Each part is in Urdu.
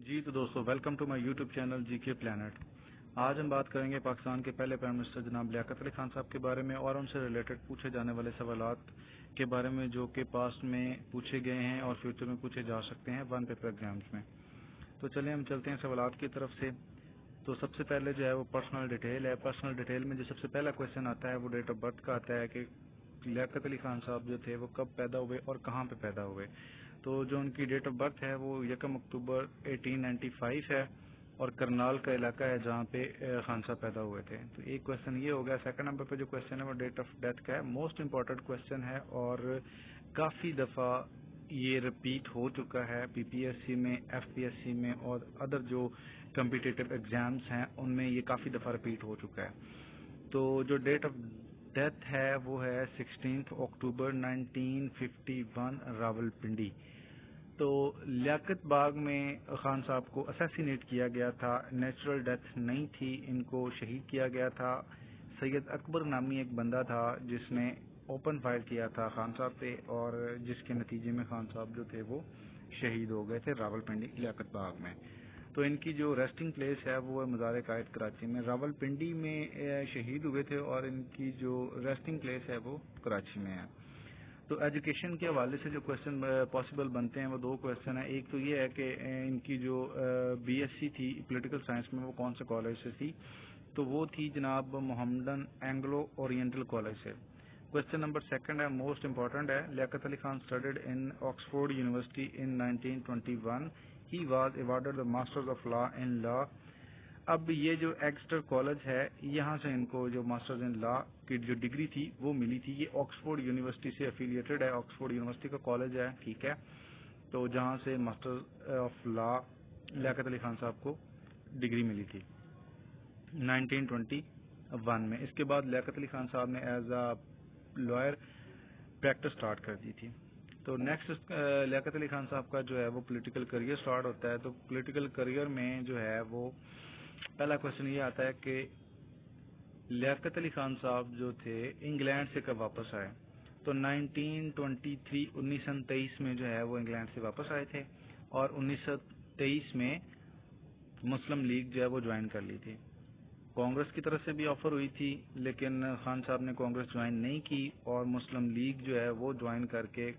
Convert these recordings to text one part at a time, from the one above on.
جی تو دوستو welcome to my YouTube channel G K plant. آج ہم بات کریں گے پاکستان کے پہلے پرائم منسٹر جناب لیاقت علی خان صاحب کے بارے میں اور ان سے ریلیٹڈ پوچھے جانے والے سوالات کے بارے میں جو کہ پاسٹ میں پوچھے گئے ہیں اور فیوچر میں پوچھے جا سکتے ہیں ون پیپر ایگزامز میں. تو چلیں ہم چلتے ہیں سوالات کی طرف سے. تو سب سے پہلے جو ہے وہ پرسنل ڈیٹیل ہے. پرسنل ڈیٹیل میں جو سب سے پہلا کویشچن آتا ہے وہ ڈیٹ آف برتھ کا آتا ہے کہ لیاقت علی خان صاحب جو تھے وہ کب پیدا ہوئے اور کہاں پہ پیدا ہوئے. تو جو ان کی ڈیٹ آف برتھ ہے وہ 1 اکتوبر 1895 ہے اور کرنال کا علاقہ ہے جہاں پہ خان صاحب پیدا ہوئے تھے. تو ایک کویشچن یہ ہو گیا. سیکنڈ نمبر پہ جو کویشچن ہے وہ ڈیٹ آف ڈیتھ کا ہے. موسٹ امپورٹنٹ کویشچن ہے اور کافی دفعہ یہ رپیٹ ہو چکا ہے پی پی ایس سی میں, ایف پی ایس سی میں اور ادر جو کمپیٹیٹو ایگزامس ہیں ان میں یہ کافی دفعہ رپیٹ ہو چکا ہے. تو جو ڈیٹ آف ڈیتھ ہے وہ ہے 16 اکتوبر 1951 راولپنڈی. تو لیاقت باغ میں خان صاحب کو اسیسینیٹ کیا گیا تھا. نیچرل ڈیتھ نہیں تھی, ان کو شہید کیا گیا تھا. سید اکبر نامی ایک بندہ تھا جس نے اوپن فائر کیا تھا خان صاحب پہ اور جس کے نتیجے میں خان صاحب جو تھے وہ شہید ہو گئے تھے راولپنڈی لیاقت باغ میں. تو ان کی جو ریسٹنگ پلیس ہے وہ مزار قائد کراچی میں راولپنڈی میں شہید ہوئے تھے اور ان کی جو ریسٹنگ پلیس ہے وہ کراچی میں ہے. تو ایجوکیشن کے حوالے سے جو کویشچن پاسبل بنتے ہیں وہ دو کویشچن ہیں. ایک تو یہ ہے کہ ان کی جو بی ایس سی تھی پولیٹیکل سائنس میں وہ کون سے کالج سے تھی. تو وہ تھی جناب محمدن اینگلو اورینٹل کالج سے. کویشچن نمبر سیکنڈ ہے, موسٹ امپورٹنٹ ہے. Liaquat Ali Khan studied in Oxford University in 1921. He was awarded the masters of law in law. اب یہ جو ایکسٹر کالج ہے یہاں سے ان کو جو ماسٹرز ان لا کی جو ڈگری تھی وہ ملی تھی. یہ آکسفورڈ یونیورسٹی سے افیلیٹڈ ہے, آکسفورڈ یونیورسٹی کا کالج ہے, ٹھیک ہے. تو جہاں سے ماسٹر آف لا لیاقت علی خان صاحب کو ڈگری ملی تھی 1921 میں. اس کے بعد لیاقت علی خان صاحب نے as a lawyer practice start کر دی تھی. تو نیکسٹ لیاقت علی خان صاحب کا جو ہے وہ پولیٹیکل کریئر سٹارٹ ہوتا ہے. تو پولیٹیکل کریئر میں جو ہے وہ پہلا کویشچن یہ آتا ہے کہ لیاقت علی خان صاحب جو تھے انگلینڈ سے کب واپس آئے. تو 1923 میں جو ہے وہ انگلینڈ سے واپس آئے تھے اور 1923 میں مسلم لیگ جو ہے وہ جوائن کر لی تھی. کانگریس کی طرف سے بھی آفر ہوئی تھی لیکن خان صاحب نے کانگریس جوائن نہیں کی اور مسلم لیگ جو ہے وہ جوائن کر کے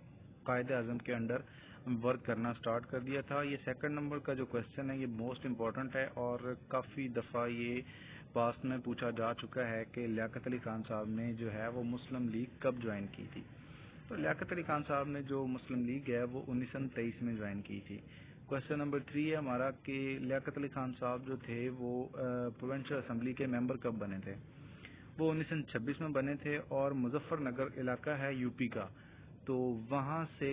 قائد اعظم کے انڈر ورک کرنا سٹارٹ کر دیا تھا. یہ سیکنڈ نمبر کا جو کویشچن ہے یہ موسٹ امپورٹنٹ ہے اور کافی دفعہ یہ پاسٹ میں پوچھا جا چکا ہے کہ لیاقت علی خان صاحب نے جو ہے وہ مسلم لیگ کب جوائن کی تھی. تو لیاقت علی خان صاحب نے جو مسلم لیگ ہے وہ 1923 میں جوائن کی تھی. کویشچن نمبر 3 ہے ہمارا کہ لیاقت علی خان صاحب جو تھے وہ پروونشل اسمبلی کے ممبر کب بنے تھے. وہ 1926 میں بنے تھے اور مظفر نگر علاقہ ہے یو پی کا. تو وہاں سے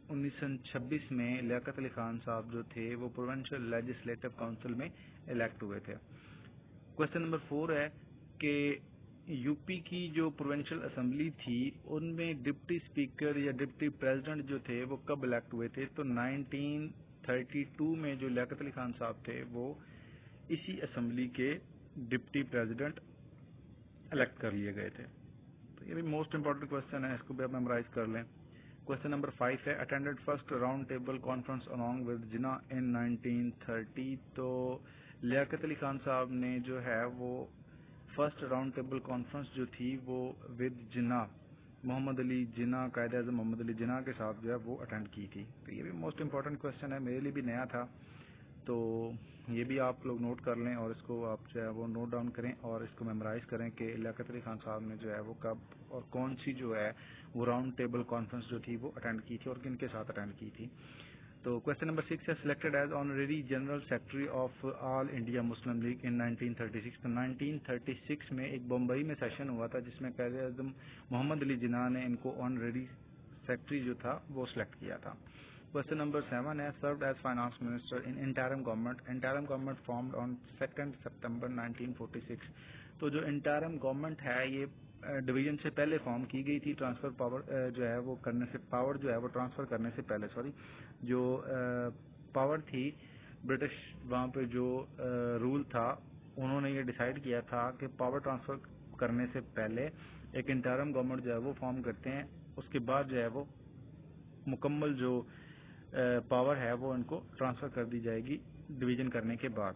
1926 میں لیاقت علی خان صاحب جو تھے وہ پروونشل لیجسلیٹو کونسل میں الیکٹ ہوئے تھے. کویشچن نمبر 4 ہے کہ یو پی کی جو پروونشل اسمبلی تھی ان میں ڈپٹی اسپیکر یا ڈپٹی پریزیڈنٹ جو تھے وہ کب الیکٹ ہوئے تھے. تو 1932 میں جو لیاقت علی خان صاحب تھے وہ اسی اسمبلی کے ڈپٹی پریزیڈنٹ الیکٹ کر لیے گئے تھے. تو یہ بھی موسٹ امپورٹنٹ کویشچن ہے, اس کو بھی آپ میمورائز کر لیں. کویشچن نمبر 5 ہے attended first Round Table Conference along with Jinnah in 1930. تو لیاقت علی خان صاحب نے جو ہے وہ فرسٹ راؤنڈ ٹیبل کانفرنس جو تھی وہ ود جناح محمد علی جناح قائد اعظم محمد علی جناح کے ساتھ جو ہے وہ اٹینڈ کی تھی. تو یہ بھی موسٹ امپورٹنٹ کویشچن ہے, میرے لیے بھی نیا تھا. تو یہ بھی آپ لوگ نوٹ کر لیں اور اس کو آپ جو ہے وہ نوٹ ڈاؤن کریں اور اس کو میمورائز کریں کہ لیاقت علی خان صاحب نے جو ہے وہ کب اور کون سی جو ہے وہ راؤنڈ ٹیبل کانفرنس جو تھی وہ اٹینڈ کی تھی اور کن کے ساتھ اٹینڈ کی تھی. تو کویشچن نمبر 6 ہے selected as honorary general secretary of All India Muslim League in 1936. تو 1936 میں ایک بمبئی میں سیشن ہوا تھا جس میں قائد اعظم محمد علی جناح نے ان کو آنریری سیکرٹری جو تھا وہ سلیکٹ کیا تھا. کویشچن نمبر 7 ہے served as finance minister in interim government. Interim government formed on 2 September 1946. تو جو انٹرم گورنمنٹ ہے یہ ڈویژن سے پہلے فارم کی گئی تھی. ٹرانسفر پاور جو ہے وہ کرنے سے پاور جو ہے وہ ٹرانسفر کرنے سے پہلے جو پاور تھی برٹش وہاں پہ جو رول تھا انہوں نے یہ ڈیسائیڈ کیا تھا کہ پاور ٹرانسفر کرنے سے پہلے ایک انٹرم گورنمنٹ جو ہے وہ فارم کرتے ہیں. اس کے بعد جو ہے وہ مکمل جو پاور ہے وہ ان کو ٹرانسفر کر دی جائے گی ڈویژن کرنے کے بعد.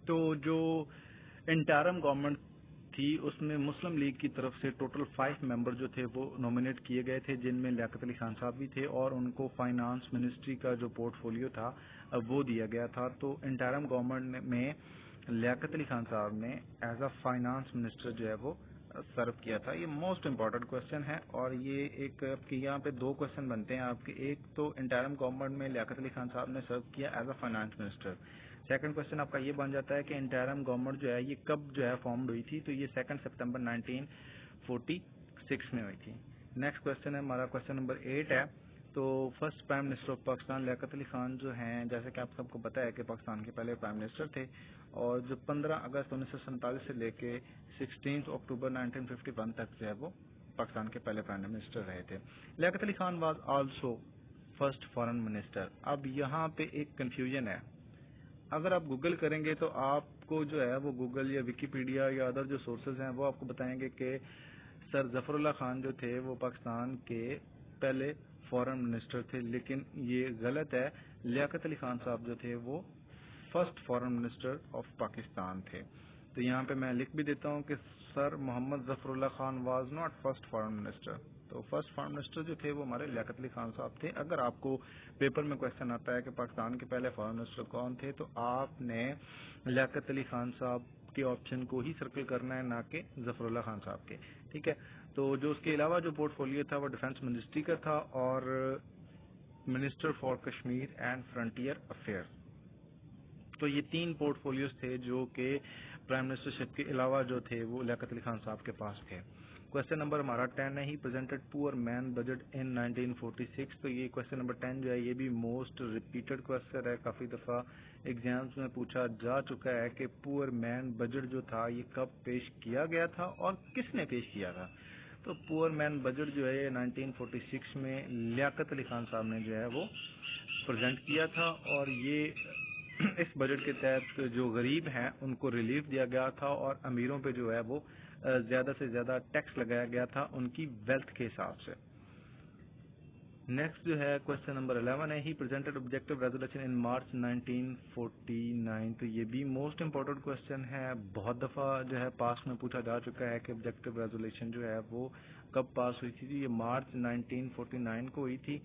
تو جو انٹرم گورنمنٹ تھی اس میں مسلم لیگ کی طرف سے ٹوٹل 5 ممبر جو تھے وہ نامینیٹ کیے گئے تھے، جن میں لیاقت علی خان صاحب بھی تھے، اور ان کو فائنانس منسٹری کا جو پورٹ فولیو تھا وہ دیا گیا تھا. تو انٹرم گورنمنٹ میں لیاقت علی خان صاحب نے ایز اے فائنانس منسٹر جو ہے وہ سرو کیا تھا. یہ موسٹ امپورٹنٹ کوشچن ہے، اور یہ ایک یہاں پہ 2 کوشچن بنتے ہیں آپ کے. ایک تو انٹرم گورنمنٹ میں لیاقت علی خان صاحب نے سرو کیا as a finance minister. Second question آپ کا یہ بن جاتا ہے کہ انٹرم گورنمنٹ جو ہے یہ کب جو ہے فارمڈ ہوئی تھی. تو یہ 2 سپتمبر 1946 میں ہوئی تھی. نیکسٹ کوشچن ہے ہمارا کوشچن نمبر 8 ہے. تو first prime minister of Pakistan Liaquat Ali Khan جو ہیں، جیسے کہ آپ سب کو پتا ہے کہ پاکستان کے پہلے پرائم منسٹر تھے، اور جو 15 اگست 1947 سے لے کے 16 اکتوبر 1951 تک جو ہے وہ پاکستان کے پہلے پرائم منسٹر رہے تھے. Liaquat Ali Khan was also first foreign minister. اب یہاں پہ ایک کنفیوژن ہے. اگر آپ گوگل کریں گے تو آپ کو جو ہے وہ گوگل یا ویکیپیڈیا یا ادر جو سورسز ہیں وہ آپ کو بتائیں گے کہ سر ظفر اللہ خان جو تھے وہ پاکستان کے پہلے فارن منسٹر تھے، لیکن یہ غلط ہے. لیاقت علی خان صاحب جو تھے وہ first foreign minister of Pakistan تھے. تو یہاں پہ میں لکھ بھی دیتا ہوں کہ sir Muhammad Zafarullah Khan was not first foreign minister. تو فرسٹ فارن منسٹر جو تھے وہ ہمارے لیاقت علی خان صاحب تھے. اگر آپ کو پیپر میں کوشچن آتا ہے کہ پاکستان کے پہلے فارن منسٹر کون تھے، تو آپ نے لیاقت علی خان صاحب کے آپشن کو ہی سرکل کرنا ہے، نہ کہ ظفر اللہ خان صاحب کے. ٹھیک ہے. تو جو اس کے علاوہ جو پورٹ فولیو تھا وہ ڈیفنس منسٹری کا تھا اور minister for Kashmir and frontier affair. تو یہ 3 پورٹ فولیوز تھے جو کہ پرائم منسٹر شپ کے علاوہ جو تھے وہ لیاقت علی خان صاحب کے پاس تھے. کوشچن نمبر ہمارا 10 ہے. ہی پریزنٹڈ پور مین بجٹ ان 1946. تو یہ کوشچن نمبر 10 جو ہے یہ بھی موسٹ ریپیٹڈ کوشچن ہے، کافی دفعہ ایگزامز میں پوچھا جا چکا ہے کہ پور مین بجٹ جو تھا یہ کب پیش کیا گیا تھا اور کس نے پیش کیا تھا. تو پور مین بجٹ جو ہے یہ 1946 میں لیاقت علی خان صاحب نے جو ہے وہ پریزنٹ کیا تھا، اور یہ اس بجٹ کے تحت جو غریب ہیں ان کو ریلیف دیا گیا تھا، اور امیروں پہ جو ہے وہ زیادہ سے زیادہ ٹیکس لگایا گیا تھا ان کی ویلتھ کے حساب سے. نیکسٹ جو ہے کوشچن نمبر 11 ہے. He presented objective resolution in March 1949. تو یہ بھی موسٹ امپورٹنٹ کوشچن ہے، بہت دفعہ جو ہے پاس میں پوچھا جا چکا ہے کہ آبجیکٹو ریزولوشن جو ہے وہ کب پاس ہوئی تھی. یہ مارچ 1949 کو ہوئی تھی.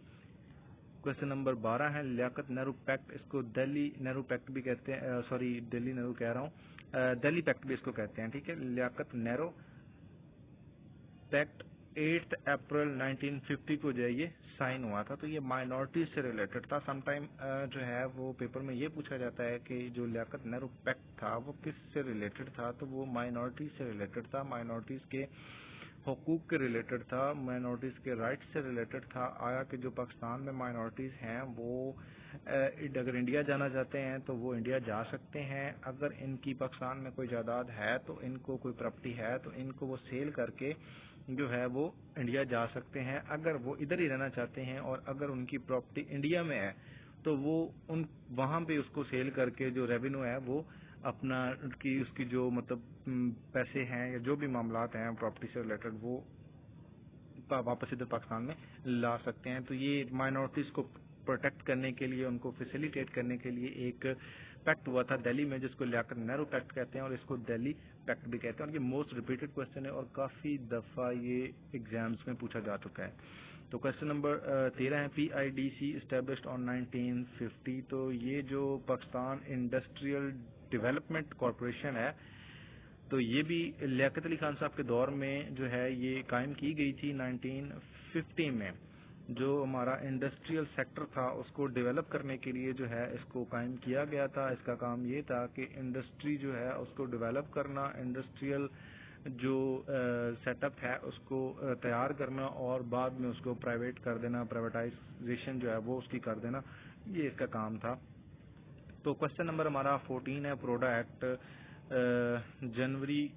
کوشچن نمبر 12 ہے. لیاقت نہرو پیکٹ، اس کو دہلی نہرو پیکٹ بھی کہتے ہیں، سوری دہلی نہرو کہہ رہا ہوں، دہلی پیکٹ بھی اس کو کہتے ہیں. ٹھیک ہے. لیاقت نہرو پیکٹ 8 اپریل 1950 کو جو ہے یہ سائن ہوا تھا. تو یہ مائنورٹیز سے ریلیٹڈ تھا. سم ٹائم جو ہے وہ پیپر میں یہ پوچھا جاتا ہے کہ جو لیاقت نہرو پیکٹ تھا وہ کس سے ریلیٹڈ تھا. تو وہ مائنورٹیز سے ریلیٹڈ تھا، مائنورٹیز کے حقوق کے ریلیٹڈ تھا، مائنورٹیز کے رائٹس سے ریلیٹڈ تھا. آیا کہ جو پاکستان میں مائنورٹیز ہیں وہ اگر انڈیا جانا چاہتے ہیں تو وہ انڈیا جا سکتے ہیں. اگر ان کی پاکستان میں کوئی جائیداد ہے تو ان کو کوئی پراپرٹی ہے تو ان کو وہ سیل کر کے جو ہے وہ انڈیا جا سکتے ہیں. اگر وہ ادھر ہی رہنا چاہتے ہیں اور اگر ان کی پراپرٹی انڈیا میں ہے تو وہ وہاں پہ اس کو سیل کر کے جو ریونیو ہے وہ اپنا اس کی جو مطلب پیسے ہیں یا جو بھی معاملات ہیں پراپرٹی سے ریلیٹڈ وہ واپس ادھر پاکستان میں لا سکتے ہیں. تو یہ مائنورٹیز کو پروٹیکٹ کرنے کے لیے، ان کو فیسیلیٹیٹ کرنے کے لیے ایک پیکٹ ہوا تھا دہلی میں جس کو لیاقت نہرو پیکٹ کہتے ہیں، اور اس کو دہلی پیکٹ بھی کہتے ہیں. اور یہ موسٹ ریپیٹڈ کوشچن ہے اور کافی دفعہ یہ ایگزامز میں پوچھا جا چکا ہے. تو کوشچن نمبر 13 ہے. P I D C established on 1950. تو یہ جو پاکستان انڈسٹریل ڈیولپمنٹ کارپوریشن ہے تو یہ بھی لیاقت علی خان صاحب کے دور میں جو ہے یہ قائم کی گئی تھی 1950 میں. جو ہمارا انڈسٹریل سیکٹر تھا اس کو ڈیولپ کرنے کے لیے جو ہے اس کو قائم کیا گیا تھا. اس کا کام یہ تھا کہ انڈسٹری جو ہے اس کو ڈیولپ کرنا، انڈسٹریل جو سیٹ اپ ہے اس کو تیار کرنا اور بعد میں اس کو پرائیویٹ کر دینا، پرائیویٹائزیشن جو ہے وہ اس کی کر دینا، یہ اس کا کام تھا. تو کوشچن نمبر ہمارا 14 ہے. پروڈا ایکٹ جنوری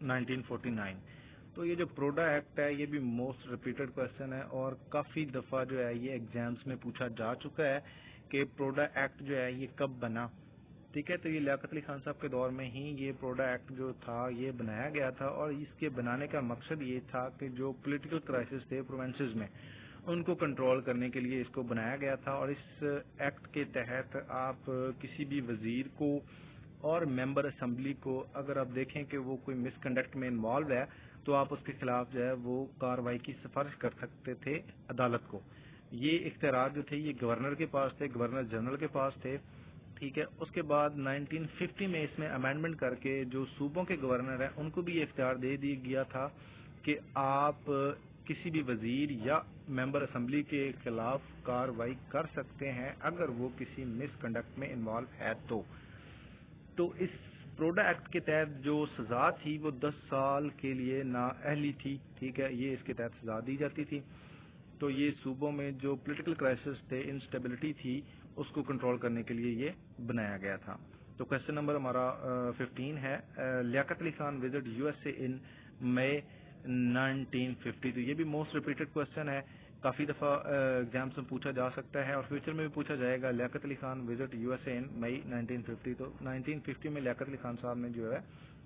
1949. تو یہ جو پروڈا ایکٹ ہے یہ بھی موسٹ ریپیٹڈ کوشچن ہے اور کافی دفعہ جو ہے یہ ایگزامز میں پوچھا جا چکا ہے کہ پروڈا ایکٹ جو ہے یہ کب بنا. ٹھیک ہے. تو یہ لیاقت علی خان صاحب کے دور میں ہی یہ پروڈا ایکٹ جو تھا یہ بنایا گیا تھا، اور اس کے بنانے کا مقصد یہ تھا کہ جو پولیٹیکل کرائسس تھے پروونسز میں ان کو کنٹرول کرنے کے لیے اس کو بنایا گیا تھا. اور اس ایکٹ کے تحت آپ کسی بھی وزیر کو اور ممبر اسمبلی کو اگر آپ دیکھیں کہ وہ کوئی مس کنڈکٹ میں انوالو ہے تو آپ اس کے خلاف جو ہے وہ کارروائی کی سفارش کر سکتے تھے عدالت کو. یہ اختیارات جو تھے یہ گورنر کے پاس تھے, گورنر جنرل کے پاس تھے. ٹھیک ہے. اس کے بعد 1950 میں اس میں امینڈمنٹ کر کے جو صوبوں کے گورنر ہیں ان کو بھی یہ اختیار دے دیا گیا تھا کہ آپ کسی بھی وزیر یا ممبر اسمبلی کے خلاف کارروائی کر سکتے ہیں اگر وہ کسی مس کنڈکٹ میں انوالو ہے تو اس پروڈا ایکٹ کے تحت جو سزا تھی وہ 10 سال کے لیے نااہلی تھی. ٹھیک ہے. یہ اس کے تحت سزا دی جاتی تھی. تو یہ صوبوں میں جو پولیٹیکل کرائسس تھے, انسٹیبلٹی تھی, اس کو کنٹرول کرنے کے لیے یہ بنایا گیا تھا. تو کوشچن نمبر ہمارا 15 ہے, Liaquat Ali Khan visit U S A in May 1950. تو یہ بھی موسٹ ریپیٹڈ کوشچن ہے, کافی دفعہ ایگزامس میں پوچھا جا سکتا ہے اور فیوچر میں بھی پوچھا جائے گا. Liaquat Ali Khan visit U S A in May 1950. تو 1950 میں لیاقت علی خان صاحب نے جو ہے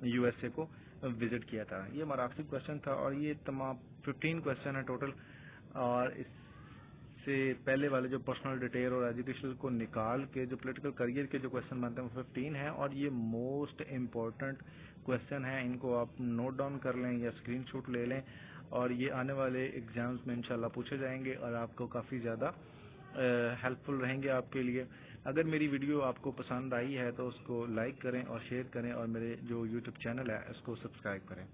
یو ایس اے کو وزٹ کیا تھا. یہ ہمارا آخری کوشچن تھا اور یہ تمام 15 کوشچن ہیں ٹوٹل. اور اس سے پہلے والے جو پرسنل ڈیٹیل اور ایجوکیشنل کو نکال کے جو پولیٹیکل کریئر کے جو کوشچن بنتے ہیں وہ 15 ہیں اور یہ موسٹ امپورٹنٹ کوشچن ہیں. ان کو آپ نوٹ ڈاؤن کر لیں یا اسکرین شاٹ لے لیں اور یہ آنے والے ایگزامز میں انشاءاللہ پوچھے جائیں گے اور آپ کو کافی زیادہ ہیلپ فل رہیں گے آپ کے لیے. اگر میری ویڈیو آپ کو پسند آئی ہے تو اس کو لائک کریں اور شیئر کریں اور میرے جو یوٹیوب چینل ہے اس کو سبسکرائب کریں.